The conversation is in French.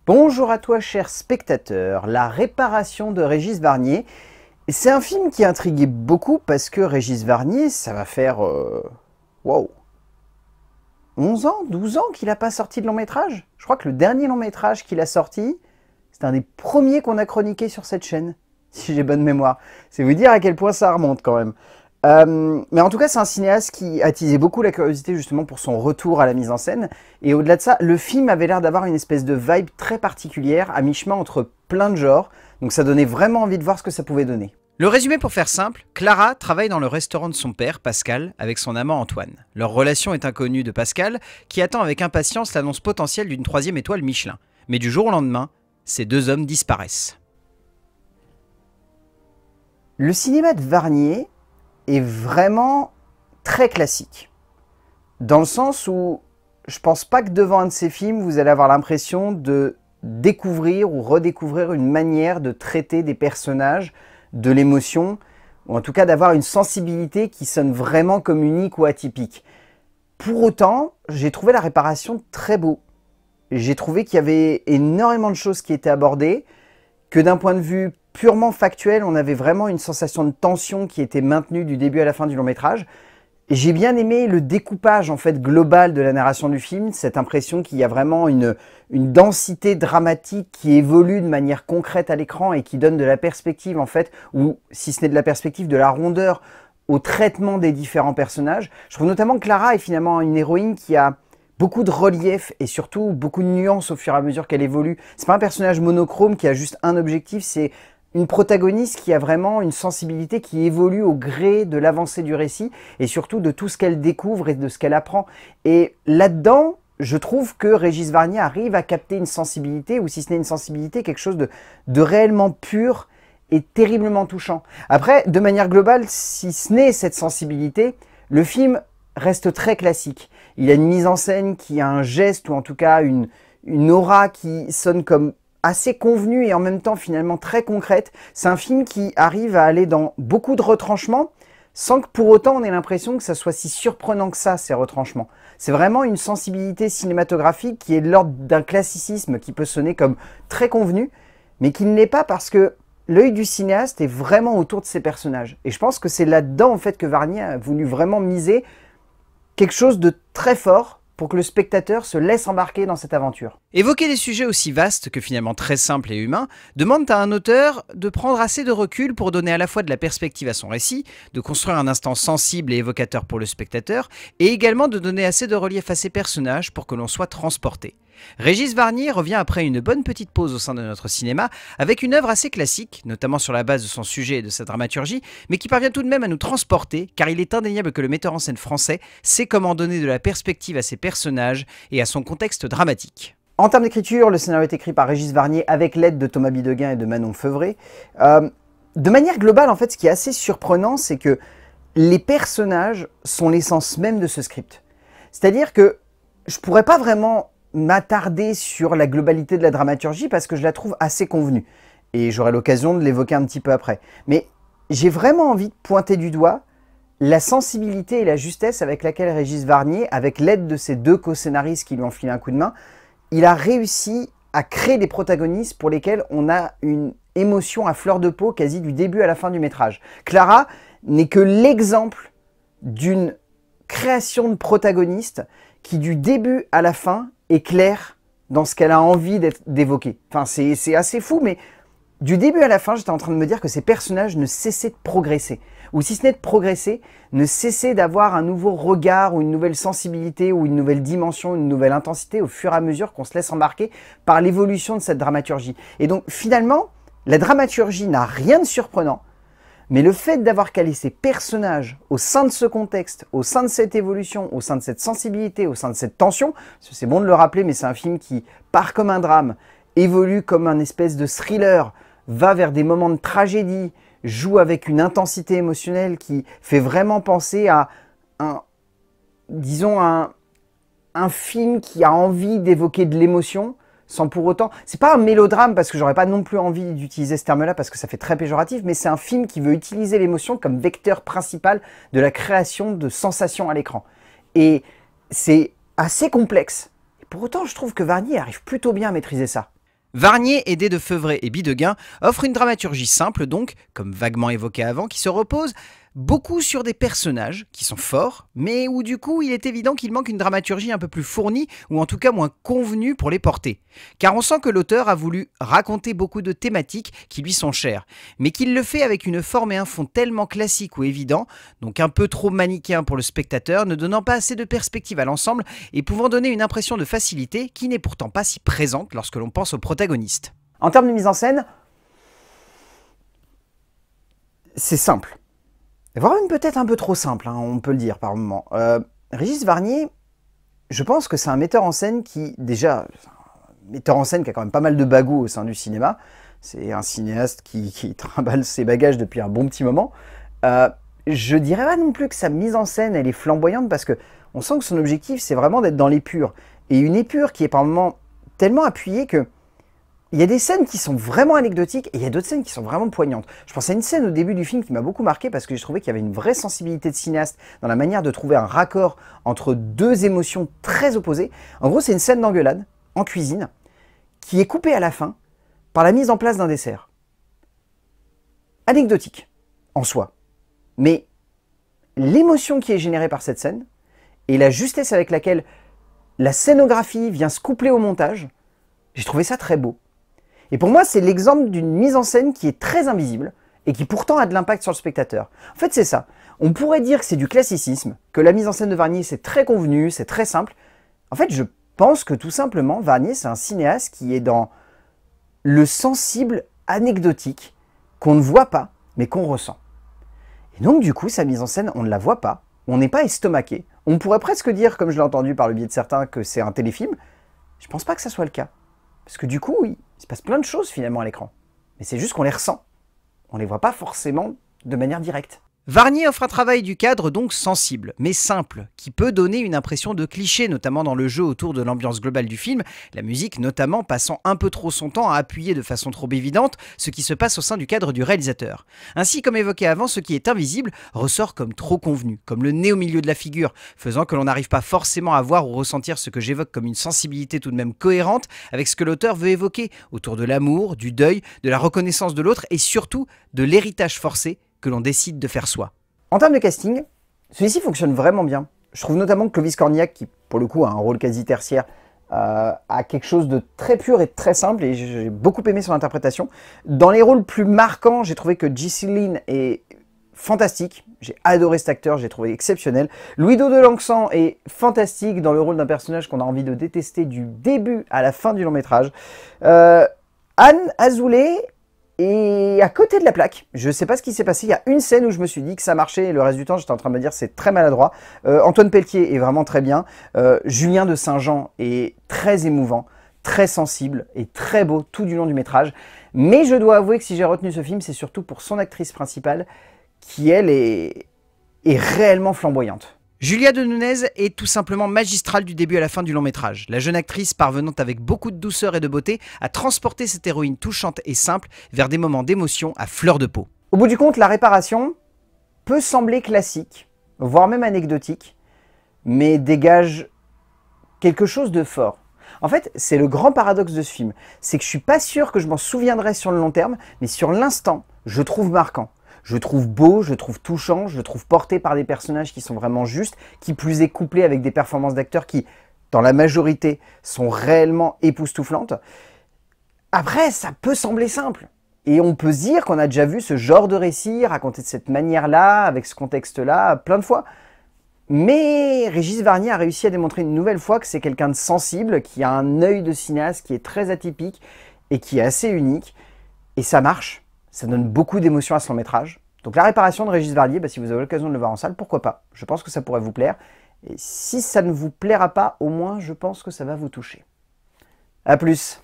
Bonjour à toi cher spectateur, La Réparation de Régis Varnier. C'est un film qui a intrigué beaucoup parce que Régis Varnier, ça va faire... wow, 11 ans, 12 ans qu'il n'a pas sorti de long métrage. Je crois que le dernier long métrage qu'il a sorti, c'est un des premiers qu'on a chroniqué sur cette chaîne, si j'ai bonne mémoire. C'est vous dire à quel point ça remonte quand même. Mais en tout cas, c'est un cinéaste qui attisait beaucoup la curiosité justement pour son retour à la mise en scène. Et au-delà de ça, le film avait l'air d'avoir une espèce de vibe très particulière, à mi-chemin entre plein de genres. Donc ça donnait vraiment envie de voir ce que ça pouvait donner. Le résumé pour faire simple, Clara travaille dans le restaurant de son père, Pascal, avec son amant Antoine. Leur relation est inconnue de Pascal, qui attend avec impatience l'annonce potentielle d'une 3e étoile Michelin. Mais du jour au lendemain, ces deux hommes disparaissent. Le cinéma de Varnier est vraiment très classique. Dans le sens où je pense pas que devant un de ces films, vous allez avoir l'impression de découvrir ou redécouvrir une manière de traiter des personnages, de l'émotion, ou en tout cas d'avoir une sensibilité qui sonne vraiment comme unique ou atypique. Pour autant, j'ai trouvé la réparation très beau. J'ai trouvé qu'il y avait énormément de choses qui étaient abordées, que d'un point de vue purement factuel, on avait vraiment une sensation de tension qui était maintenue du début à la fin du long métrage. J'ai bien aimé le découpage en fait global de la narration du film, cette impression qu'il y a vraiment une densité dramatique qui évolue de manière concrète à l'écran et qui donne de la perspective en fait, ou si ce n'est de la perspective, de la rondeur au traitement des différents personnages. Je trouve notamment que Clara est finalement une héroïne qui a beaucoup de relief et surtout beaucoup de nuances au fur et à mesure qu'elle évolue. C'est pas un personnage monochrome qui a juste un objectif, c'est une protagoniste qui a vraiment une sensibilité qui évolue au gré de l'avancée du récit et surtout de tout ce qu'elle découvre et de ce qu'elle apprend. Et là-dedans, je trouve que Régis Varnier arrive à capter une sensibilité, ou si ce n'est une sensibilité, quelque chose de réellement pur et terriblement touchant. Après, de manière globale, si ce n'est cette sensibilité, le film reste très classique. Il a une mise en scène qui a un geste, ou en tout cas une aura qui sonne comme assez convenue et en même temps finalement très concrète. C'est un film qui arrive à aller dans beaucoup de retranchements sans que pour autant on ait l'impression que ça soit si surprenant que ça, ces retranchements. C'est vraiment une sensibilité cinématographique qui est de l'ordre d'un classicisme qui peut sonner comme très convenu, mais qui ne l'est pas parce que l'œil du cinéaste est vraiment autour de ses personnages. Et je pense que c'est là-dedans en fait que Varnier a voulu vraiment miser quelque chose de très fort pour que le spectateur se laisse embarquer dans cette aventure. Évoquer des sujets aussi vastes que finalement très simples et humains demande à un auteur de prendre assez de recul pour donner à la fois de la perspective à son récit, de construire un instant sensible et évocateur pour le spectateur, et également de donner assez de relief à ses personnages pour que l'on soit transporté. Régis Varnier revient après une bonne petite pause au sein de notre cinéma avec une œuvre assez classique, notamment sur la base de son sujet et de sa dramaturgie, mais qui parvient tout de même à nous transporter car il est indéniable que le metteur en scène français sait comment donner de la perspective à ses personnages et à son contexte dramatique. En termes d'écriture, le scénario est écrit par Régis Varnier avec l'aide de Thomas Bidegain et de Manon Feuvret. De manière globale, en fait, ce qui est assez surprenant, c'est que les personnages sont l'essence même de ce script. C'est-à-dire que je pourrais pas vraiment m'attarder sur la globalité de la dramaturgie parce que je la trouve assez convenue. Et j'aurai l'occasion de l'évoquer un petit peu après. Mais j'ai vraiment envie de pointer du doigt la sensibilité et la justesse avec laquelle Régis Varnier, avec l'aide de ses deux co-scénaristes qui lui ont filé un coup de main, il a réussi à créer des protagonistes pour lesquels on a une émotion à fleur de peau quasi du début à la fin du métrage. Clara n'est que l'exemple d'une création de protagoniste qui du début à la fin est claire dans ce qu'elle a envie d'évoquer. Enfin, c'est assez fou, mais du début à la fin, j'étais en train de me dire que ces personnages ne cessaient de progresser. Ou si ce n'est de progresser, ne cessaient d'avoir un nouveau regard ou une nouvelle sensibilité ou une nouvelle dimension, une nouvelle intensité au fur et à mesure qu'on se laisse embarquer par l'évolution de cette dramaturgie. Et donc finalement, la dramaturgie n'a rien de surprenant, mais le fait d'avoir calé ces personnages au sein de ce contexte, au sein de cette évolution, au sein de cette sensibilité, au sein de cette tension, c'est bon de le rappeler, mais c'est un film qui part comme un drame, évolue comme un espèce de thriller, va vers des moments de tragédie, joue avec une intensité émotionnelle qui fait vraiment penser à disons un film qui a envie d'évoquer de l'émotion, sans pour autant... C'est pas un mélodrame, parce que j'aurais pas non plus envie d'utiliser ce terme-là, parce que ça fait très péjoratif, mais c'est un film qui veut utiliser l'émotion comme vecteur principal de la création de sensations à l'écran. Et c'est assez complexe. Et pour autant, je trouve que Varnier arrive plutôt bien à maîtriser ça. Varnier, aidé de Feuvret et Bidegain, offre une dramaturgie simple donc, comme vaguement évoqué avant, qui se repose beaucoup sur des personnages qui sont forts, mais où du coup il est évident qu'il manque une dramaturgie un peu plus fournie, ou en tout cas moins convenue pour les porter. Car on sent que l'auteur a voulu raconter beaucoup de thématiques qui lui sont chères, mais qu'il le fait avec une forme et un fond tellement classiques ou évidents, donc un peu trop manichéen pour le spectateur, ne donnant pas assez de perspective à l'ensemble et pouvant donner une impression de facilité qui n'est pourtant pas si présente lorsque l'on pense au protagoniste. En termes de mise en scène, c'est simple. Voire même peut-être un peu trop simple, hein, on peut le dire par moment. Régis Varnier, je pense que c'est un metteur en scène qui, déjà, metteur en scène qui a quand même pas mal de bagou au sein du cinéma. C'est un cinéaste qui trimballe ses bagages depuis un bon petit moment. Je dirais pas non plus que sa mise en scène, elle est flamboyante parce que on sent que son objectif, c'est vraiment d'être dans l'épure. Et une épure qui est par moments tellement appuyée que il y a des scènes qui sont vraiment anecdotiques et il y a d'autres scènes qui sont vraiment poignantes. Je pense à une scène au début du film qui m'a beaucoup marqué parce que je trouvais qu'il y avait une vraie sensibilité de cinéaste dans la manière de trouver un raccord entre deux émotions très opposées. En gros, c'est une scène d'engueulade en cuisine qui est coupée à la fin par la mise en place d'un dessert. Anecdotique en soi. Mais l'émotion qui est générée par cette scène et la justesse avec laquelle la scénographie vient se coupler au montage, j'ai trouvé ça très beau. Et pour moi, c'est l'exemple d'une mise en scène qui est très invisible et qui pourtant a de l'impact sur le spectateur. En fait, c'est ça. On pourrait dire que c'est du classicisme, que la mise en scène de Varnier, c'est très convenu, c'est très simple. En fait, je pense que tout simplement, Varnier, c'est un cinéaste qui est dans le sensible anecdotique qu'on ne voit pas, mais qu'on ressent. Et donc, du coup, sa mise en scène, on ne la voit pas, on n'est pas estomaqué. On pourrait presque dire, comme je l'ai entendu par le biais de certains, que c'est un téléfilm. Je pense pas que ça soit le cas. Parce que du coup, il se passe plein de choses finalement à l'écran. Mais c'est juste qu'on les ressent. On les voit pas forcément de manière directe. Varnier offre un travail du cadre donc sensible, mais simple, qui peut donner une impression de cliché, notamment dans le jeu autour de l'ambiance globale du film, la musique notamment passant un peu trop son temps à appuyer de façon trop évidente ce qui se passe au sein du cadre du réalisateur. Ainsi, comme évoqué avant, ce qui est invisible ressort comme trop convenu, comme le nez au milieu de la figure, faisant que l'on n'arrive pas forcément à voir ou ressentir ce que j'évoque comme une sensibilité tout de même cohérente avec ce que l'auteur veut évoquer, autour de l'amour, du deuil, de la reconnaissance de l'autre et surtout de l'héritage forcé que l'on décide de faire soi. En termes de casting, celui-ci fonctionne vraiment bien. Je trouve notamment que Clovis Cornillac, qui pour le coup a un rôle quasi tertiaire, a quelque chose de très pur et très simple, et j'ai beaucoup aimé son interprétation. Dans les rôles plus marquants, j'ai trouvé que Ghislaine est fantastique. J'ai adoré cet acteur, j'ai trouvé exceptionnel. Louis-Do de Langsan est fantastique dans le rôle d'un personnage qu'on a envie de détester du début à la fin du long métrage. Anne Azoulay et à côté de la plaque, je ne sais pas ce qui s'est passé, il y a une scène où je me suis dit que ça marchait et le reste du temps j'étais en train de me dire c'est très maladroit. Antoine Pelletier est vraiment très bien, Julien de Saint-Jean est très émouvant, très sensible et très beau tout du long du métrage. Mais je dois avouer que si j'ai retenu ce film, c'est surtout pour son actrice principale qui elle est réellement flamboyante. Julia de Nunez est tout simplement magistrale du début à la fin du long métrage, la jeune actrice parvenant avec beaucoup de douceur et de beauté à transporter cette héroïne touchante et simple vers des moments d'émotion à fleur de peau. Au bout du compte, la réparation peut sembler classique, voire même anecdotique, mais dégage quelque chose de fort. En fait, c'est le grand paradoxe de ce film, c'est que je suis pas sûr que je m'en souviendrai sur le long terme, mais sur l'instant, je trouve marquant. Je trouve beau, je trouve touchant, je trouve porté par des personnages qui sont vraiment justes, qui plus est couplé avec des performances d'acteurs qui, dans la majorité, sont réellement époustouflantes. Après, ça peut sembler simple. Et on peut se dire qu'on a déjà vu ce genre de récit raconté de cette manière-là, avec ce contexte-là, plein de fois. Mais Régis Varnier a réussi à démontrer une nouvelle fois que c'est quelqu'un de sensible, qui a un œil de cinéaste qui est très atypique et qui est assez unique. Et ça marche. Ça donne beaucoup d'émotions à ce long métrage. Donc la réparation de Régis Varnier, si vous avez l'occasion de le voir en salle, pourquoi pas. Je pense que ça pourrait vous plaire. Et si ça ne vous plaira pas, au moins je pense que ça va vous toucher. A plus.